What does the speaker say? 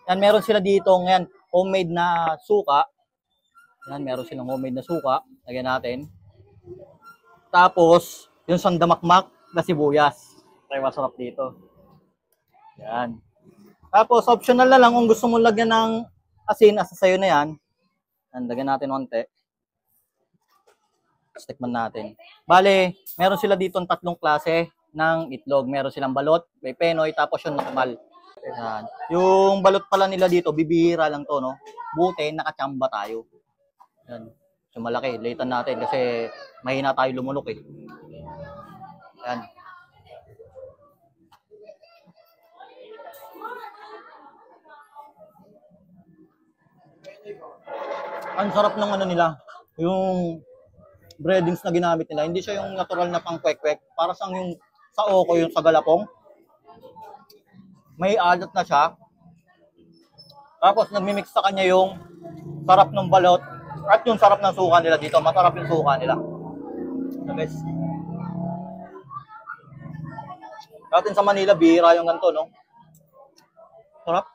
Yan, meron sila dito ngayon, homemade na suka. Yan, meron silang homemade na suka. Lagyan natin. Tapos, yung sandamakmak na sibuyas. Kaya masarap dito. Yan. Tapos, optional na lang kung gusto mong lagyan ng asin, asa sayo na yan. Yan, lagyan natin konti. Tikman natin. Bale, meron sila dito 3 klase ng itlog. Meron silang balot, may penoy, tapos yung normal. Yan. Yung balot pala nila dito, bibihira lang to, no? Buti, nakachamba tayo. Yan. So, malaki. Litan natin kasi mahina tayo lumulok eh. Yan. Ang sarap ng ano nila. Yung breadings na ginamit nila. Hindi siya yung natural na pang kwek-kwek. Para sang yung sa oko, yung sa galapong. May alat na siya. Tapos nagmimix sa kanya yung sarap ng balot at yung sarap ng suka nila dito. Masarap yung suka nila. The best. Datin sa Manila, bihira yung ganito, no? Sarap.